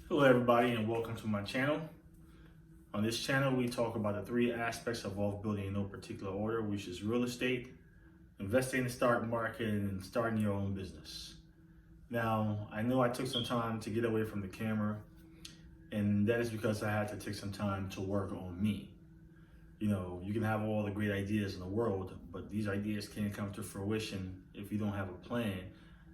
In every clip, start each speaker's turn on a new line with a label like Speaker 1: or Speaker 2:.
Speaker 1: Hello everybody and welcome to my channel. On this channel we talk about the three aspects of wealth building in no particular order, which is real estate, investing in the stock market, and starting your own business. Now, I know I took some time to get away from the camera, and that is because I had to take some time to work on me. You know, you can have all the great ideas in the world, but these ideas can't come to fruition if you don't have a plan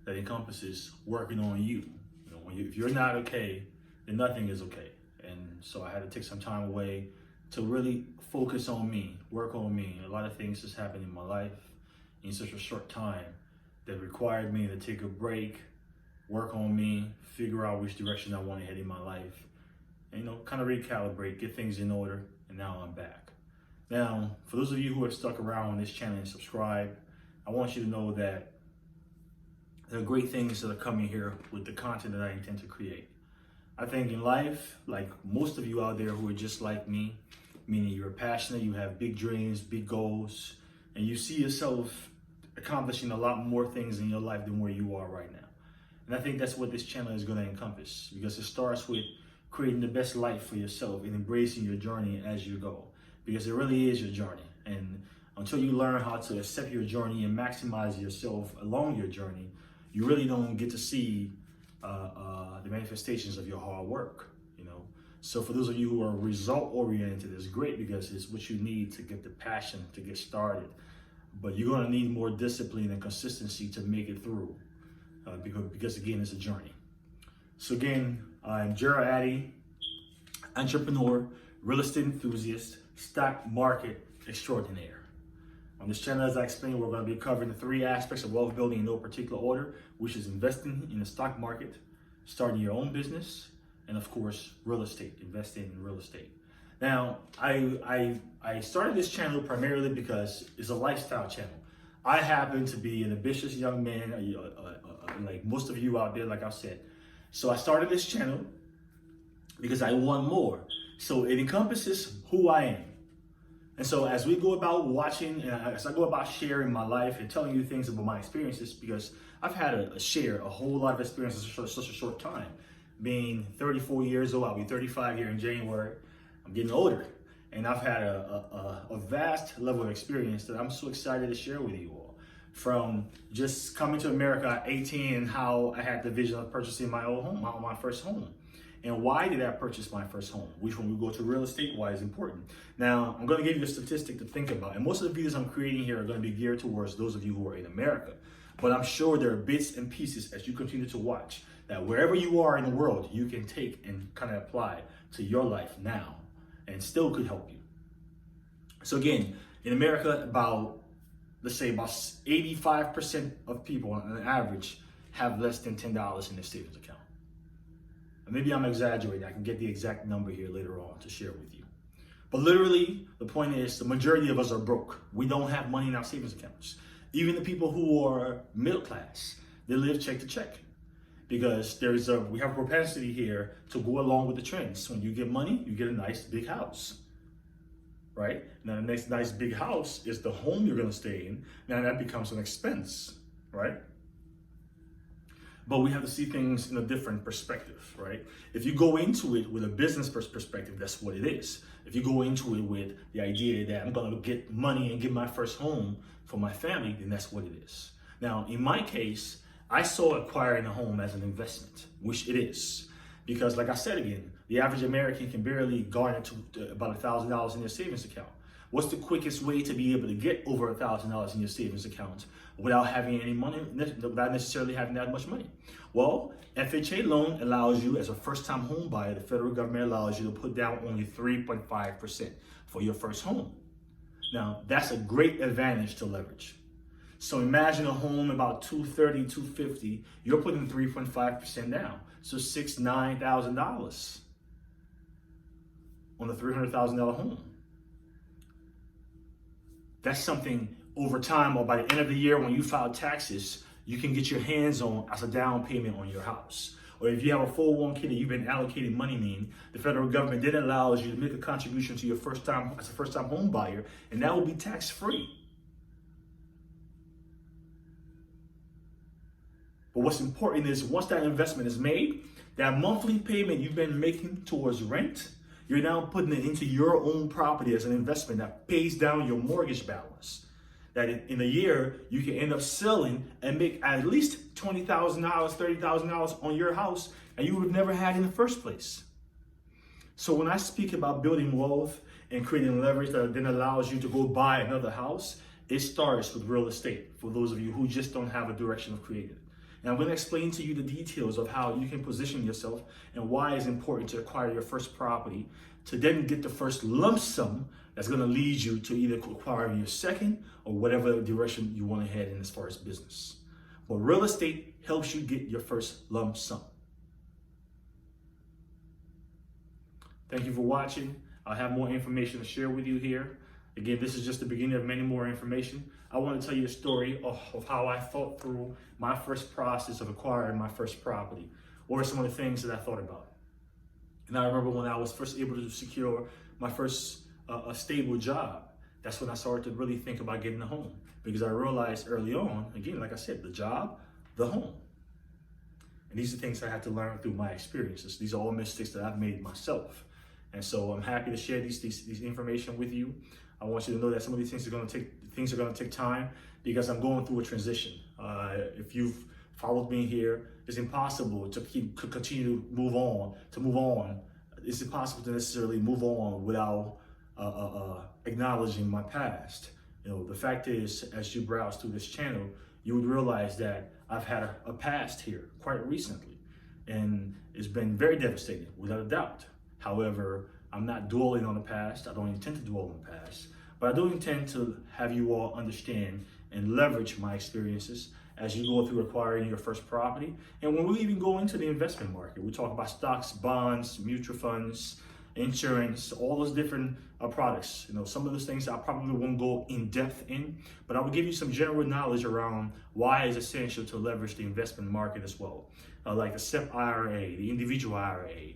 Speaker 1: that encompasses working on you. You know, if you're not okay, then nothing is okay. And so I had to take some time away to really focus on me, work on me. A lot of things just happened in my life in such a short time that required me to take a break, work on me, figure out which direction I want to head in my life, and, you know, kind of recalibrate, get things in order, and now I'm back. Now, for those of you who have stuck around on this channel and subscribed, I want you to know that there are great things that are coming here with the content that I intend to create. I think in life, like most of you out there who are just like me, meaning you're passionate, you have big dreams, big goals, and you see yourself accomplishing a lot more things in your life than where you are right now. And I think that's what this channel is going to encompass, because it starts with creating the best life for yourself and embracing your journey as you go, because it really is your journey. And until you learn how to accept your journey and maximize yourself along your journey, you really don't get to see the manifestations of your hard work, you know. So for those of you who are result oriented, it's great because it's what you need to get the passion to get started. But you're going to need more discipline and consistency to make it through, because again, it's a journey. So again, I'm Gerald Addy, entrepreneur, real estate enthusiast, stock market extraordinaire. On this channel, as I explained, we're going to be covering the three aspects of wealth building in no particular order, which is investing in the stock market, starting your own business, and of course, real estate, investing in real estate. Now, I started this channel primarily because it's a lifestyle channel. I happen to be an ambitious young man, like most of you out there, like I said. So I started this channel because I want more. So it encompasses who I am. And so as we go about watching, and as I go about sharing my life and telling you things about my experiences, because I've had to share a whole lot of experiences in such a short time. Being 34 years old, I'll be 35 here in January. I'm getting older, and I've had a vast level of experience that I'm so excited to share with you all. From just coming to America at 18 and how I had the vision of purchasing my own home, my first home. And why did I purchase my first home? Which, when we go to real estate, why is important? Now, I'm going to give you a statistic to think about. And most of the videos I'm creating here are going to be geared towards those of you who are in America. But I'm sure there are bits and pieces as you continue to watch that wherever you are in the world, you can take and kind of apply to your life now and still could help you. So again, in America, let's say about 85% of people on average have less than $10 in their savings account. Maybe I'm exaggerating. I can get the exact number here later on to share with you. But literally, the point is the majority of us are broke. We don't have money in our savings accounts. Even the people who are middle class, they live check to check. Because we have a propensity here to go along with the trends. When you get money, you get a nice big house, right? Now the next nice big house is the home you're gonna stay in. Now that becomes an expense, right? But we have to see things in a different perspective, right? If you go into it with a business perspective, that's what it is. If you go into it with the idea that I'm gonna get money and get my first home for my family, then that's what it is. Now, in my case, I saw acquiring a home as an investment, which it is. Because like I said again, the average American can barely garner to about $1,000 in their savings account. What's the quickest way to be able to get over $1,000 in your savings account without having any money, without necessarily having that much money? Well, FHA loan allows you, as a first-time home buyer, the federal government allows you to put down only 3.5% for your first home. Now, that's a great advantage to leverage. So imagine a home about $230,000, $250,000, you're putting 3.5% down. So $6,000, $9,000 on a $300,000 home. That's something over time, or by the end of the year when you file taxes, you can get your hands on as a down payment on your house. Or if you have a 401k that you've been allocating money in, the federal government then allows you to make a contribution to your first-time home buyer, and that will be tax-free. But what's important is once that investment is made, that monthly payment you've been making towards rent, you're now putting it into your own property as an investment that pays down your mortgage balance. That in a year, you can end up selling and make at least $20,000, $30,000 on your house, and you would have never had in the first place. So when I speak about building wealth and creating leverage that then allows you to go buy another house, it starts with real estate for those of you who just don't have a direction of creating. And I'm going to explain to you the details of how you can position yourself and why it's important to acquire your first property to then get the first lump sum that's going to lead you to either acquire your second or whatever direction you want to head in as far as business. But real estate helps you get your first lump sum. Thank you for watching. I'll have more information to share with you here. Again, this is just the beginning of many more information. I want to tell you a story of how I thought through my first process of acquiring my first property, or some of the things that I thought about. And I remember when I was first able to secure my first a stable job, that's when I started to really think about getting a home, because I realized early on, again, like I said, the job, the home. And these are things I had to learn through my experiences. These are all mistakes that I've made myself. And so I'm happy to share these information with you. I want you to know that some of these things are going to take time, because I'm going through a transition. If you've followed me here, it's impossible to continue to move on. It's impossible to necessarily move on without acknowledging my past. You know, the fact is, as you browse through this channel, you would realize that I've had a past here quite recently, and it's been very devastating, without a doubt. However, I'm not dwelling on the past. I don't intend to dwell on the past, but I do intend to have you all understand and leverage my experiences as you go through acquiring your first property. And when we even go into the investment market, we talk about stocks, bonds, mutual funds, insurance, all those different products. You know, some of those things I probably won't go in depth in, but I will give you some general knowledge around why it's essential to leverage the investment market as well. Like the SEP IRA, the individual IRA,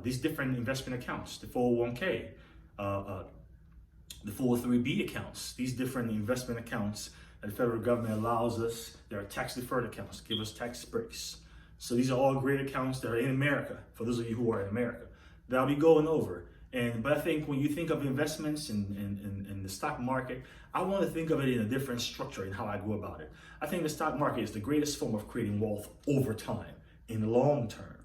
Speaker 1: these different investment accounts, the 401k, the 403b accounts, these different investment accounts that the federal government allows us. They're tax deferred accounts, give us tax breaks. So these are all great accounts that are in America, for those of you who are in America, that I'll be going over. But I think when you think of investments in the stock market, I want to think of it in a different structure in how I go about it. I think the stock market is the greatest form of creating wealth over time, in the long term.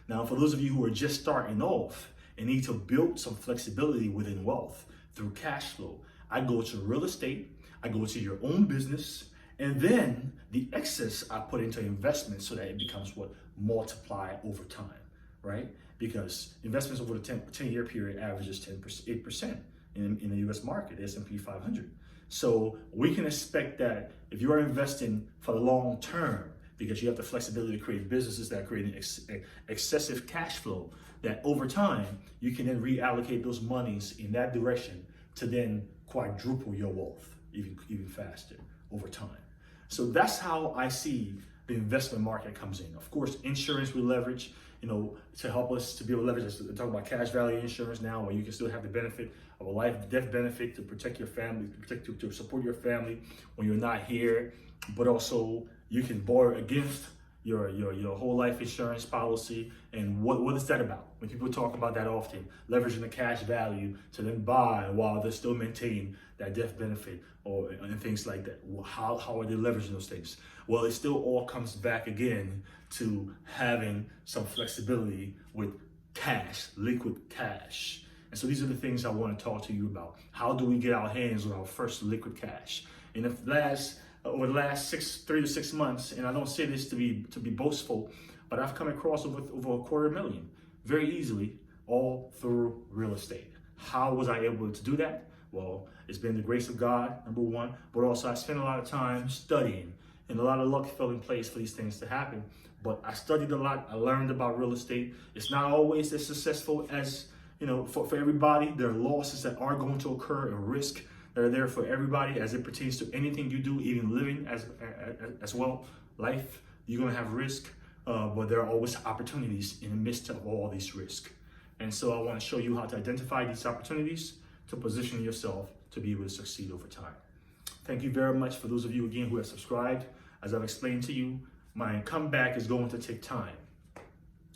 Speaker 1: Now, for those of you who are just starting off and need to build some flexibility within wealth through cash flow, I go to real estate, I go to your own business, and then the excess I put into investments so that it becomes what multiply over time, right? Because investments over the 10-year period averages 8% in the US market, the S&P 500. So we can expect that if you are investing for the long term, because you have the flexibility to create businesses that are creating excessive cash flow, that over time, you can then reallocate those monies in that direction to then quadruple your wealth even faster over time. So that's how I see the investment market comes in. Of course, insurance we leverage, you know, to help us to be able to leverage. To talk about cash value insurance now, where you can still have the benefit of a life death benefit to protect your family, to support your family when you're not here, but also you can borrow against your whole life insurance policy. And what is that about? When people talk about that often, leveraging the cash value to then buy while they still maintain that death benefit and things like that. How are they leveraging those things? Well, it still all comes back again to having some flexibility with cash, liquid cash. And so these are the things I want to talk to you about. How do we get our hands on our first liquid cash? And over the last 3 to 6 months, and I don't say this to be boastful, but I've come across over $250,000 very easily, all through real estate. How was I able to do that? Well, it's been the grace of God, number one, but also I spent a lot of time studying, and a lot of luck fell in place for these things to happen. But I studied a lot. I learned about real estate. It's not always as successful as, you know, for everybody. There are losses that are going to occur and risk that are there for everybody as it pertains to anything you do, even living as well. Life, you're going to have risk, but there are always opportunities in the midst of all these risks. And so I want to show you how to identify these opportunities to position yourself to be able to succeed over time. Thank you very much for those of you, again, who have subscribed. As I've explained to you, my comeback is going to take time.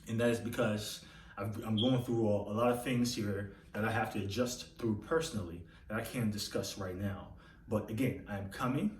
Speaker 1: And that is because I'm going through a lot of things here that I have to adjust through personally that I can't discuss right now. But again, I'm coming.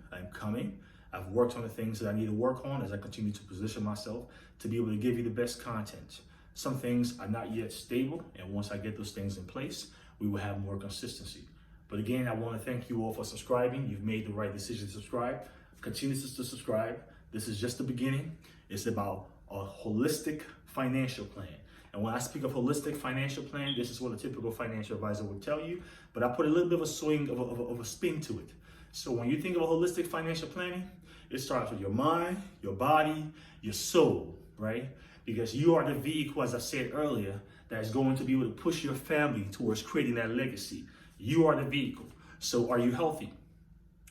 Speaker 1: I've worked on the things that I need to work on as I continue to position myself to be able to give you the best content. Some things are not yet stable, and once I get those things in place, we will have more consistency. But again, I want to thank you all for subscribing. You've made the right decision to subscribe. Continue to subscribe. This is just the beginning. It's about a holistic financial plan. And when I speak of holistic financial plan, this is what a typical financial advisor would tell you, but I put a little bit of a swing of a spin to it. So when you think of a holistic financial planning, it starts with your mind, your body, your soul, right? Because you are the vehicle, as I said earlier, that is going to be able to push your family towards creating that legacy. You are the vehicle. So are you healthy?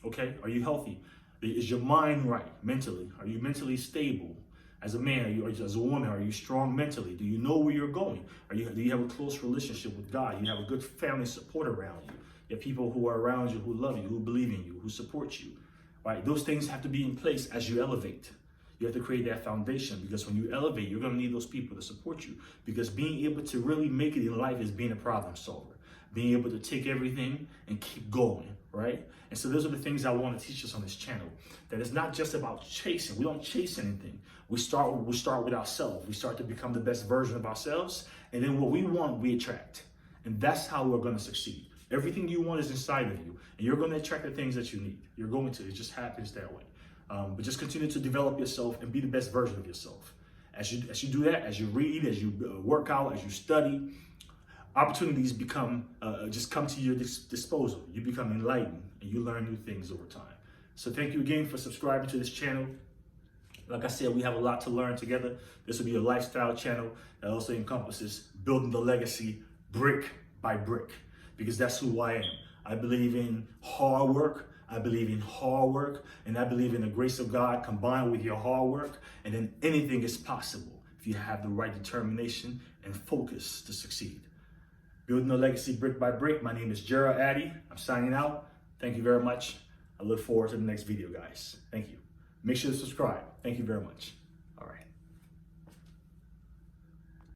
Speaker 1: Okay, are you healthy? Is your mind right mentally? Are you mentally stable? As a man, as a woman, are you strong mentally? Do you know where you're going? Do you have a close relationship with God? You have a good family support around you. You have people who are around you, who love you, who believe in you, who support you. Right? Those things have to be in place as you elevate. You have to create that foundation, because when you elevate, you're going to need those people to support you. Because being able to really make it in life is being a problem solver. Being able to take everything and keep going, right? And so those are the things I want to teach us on this channel. That it's not just about chasing. We don't chase anything. We start with ourselves. We start to become the best version of ourselves. And then what we want, we attract. And that's how we're going to succeed. Everything you want is inside of you. And you're going to attract the things that you need. You're going to. It just happens that way. But just continue to develop yourself and be the best version of yourself. As you do that, as you read, as you work out, as you study, opportunities just come to your disposal. You become enlightened and you learn new things over time. So thank you again for subscribing to this channel. Like I said, we have a lot to learn together. This will be a lifestyle channel that also encompasses building the legacy brick by brick, because that's who I am. I believe in hard work. I believe in hard work, and I believe in the grace of God combined with your hard work, and then anything is possible if you have the right determination and focus to succeed. Building a legacy brick by brick. My name is Gerald Addy. I'm signing out. Thank you very much. I look forward to the next video, guys. Thank you. Make sure to subscribe. Thank you very much. All right.